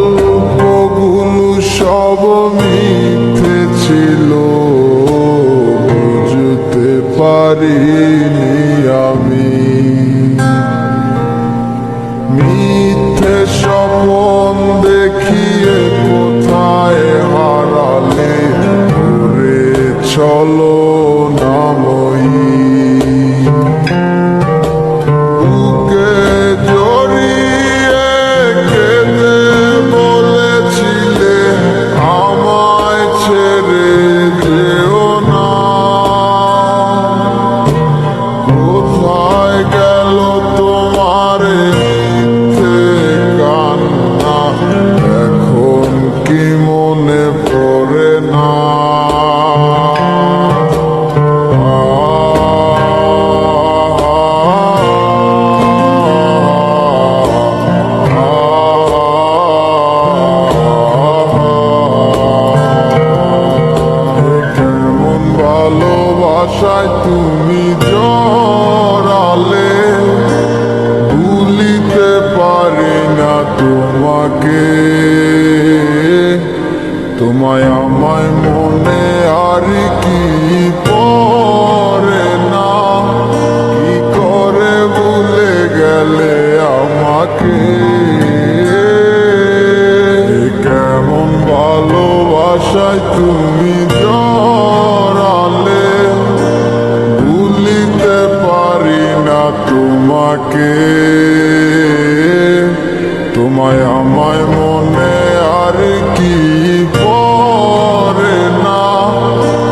গল্পগুলো সব মিথ্যে ছিল, বুঝতে পারিনি আমি। মিথ্যে স্বপ্ন দেখিয়ে কোথায় হারালে ঘুরে চলো নাময়ী। বুকে জড়িয়ে কেঁদে বলেছিলে আমায় ছেড়ে যেও না। কোথায় গেল তোমার মিথ্যে কান্না, এখন কি মনে পড়ে না? কেমন ভালোবাসায় তুমি জড়ালে, ভুলিতে পারি না তোমাকে। তোমায় আমায় মনে আর কি পড়ে না, কি করে ভুলে গেলে আমাকে। কেমন ভালোবাসায় তুমি জড়ালে, ভুলিতে পারি না তোমাকে। তোমায় আমায় মনে আর কি পড়ে না,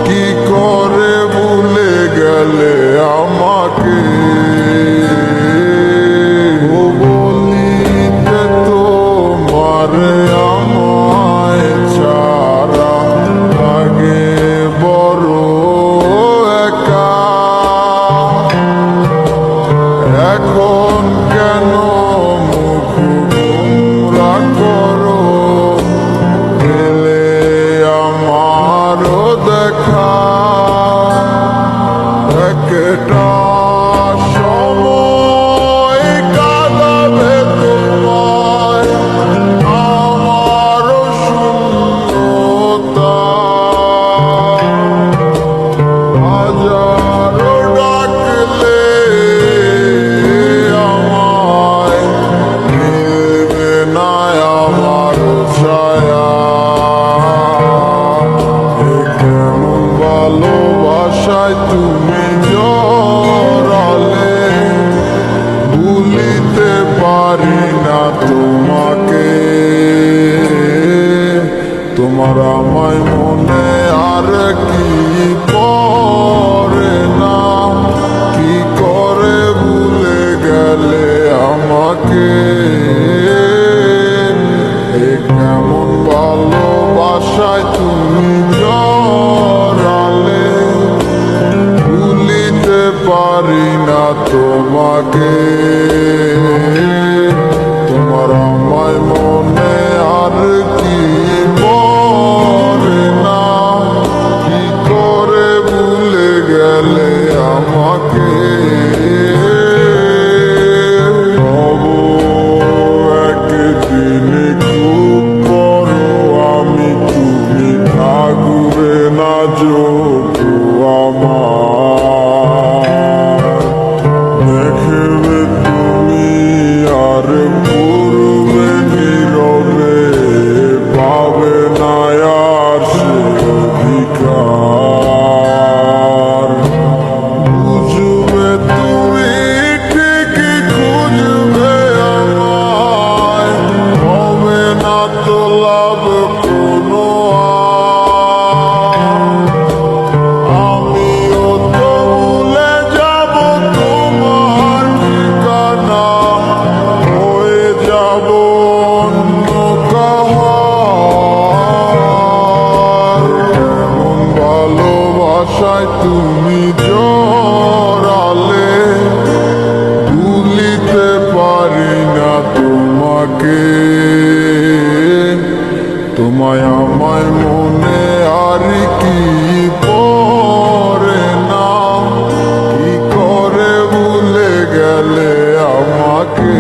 কি করে ভুলে গেলে আমাকে। ও বলিতে তোমার আমায় ছাড়া লাগে বড় একা। এখন কেন মুখ গোমরা করো, পেলে আমারও দেখা। একটা সময় কাঁদাবে তোমায় আমারও শূন্যতা। হাজারো ডাকলে আমায় মিলবে না আমার ছায়া। কেমন ভালোবাসায় তুমি জড়ালে, ভুলিতে পারি না তোমাকে। তোমার আমায় মনে আর কি পড়ে না, কি করে ভুলে গেলে আমাকে। কেমন ভালোবাসায় তুমি জড়ালে, ভুলিতে পারি না তোমাকে। তোমার আমায় মনে আর কি পড়ে না, কি করে ভুলে গেলে আমাকে। তবু একদিন খুব বড় আমি, তুমি থাকবে না যোগ্য আমার। দেখবে তুমি আর পূর্বে নীরবে, পাবে না আর সে অধিকার। বুঝবে তুমি ঠিকই খুঁজবে আমায়, হবে না তো লাভ কোনো আর। আমিও তো ভুলে যাব তোমার ঠিকানা, হয়ে যাব অন্য কাহার। কেমন ভালোবাসায় তুমি জড়ালে, ভুলিতে পারি না তোমাকে। তোমায় আমায় মনে আর কি পড়ে না, কি করে ভুলে গেলে আমাকে।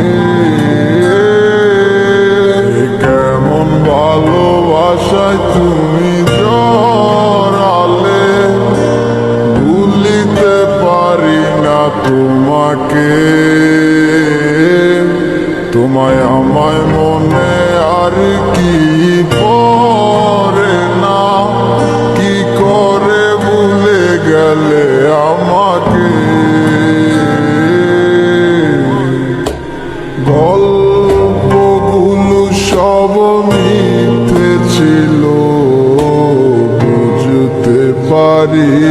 আমায় মনে আর কি পড়ে না, কি করে ভুলে গেলে আমাকে। গল্পগুলো সব মিথ্যে ছিল, বুঝতে পারি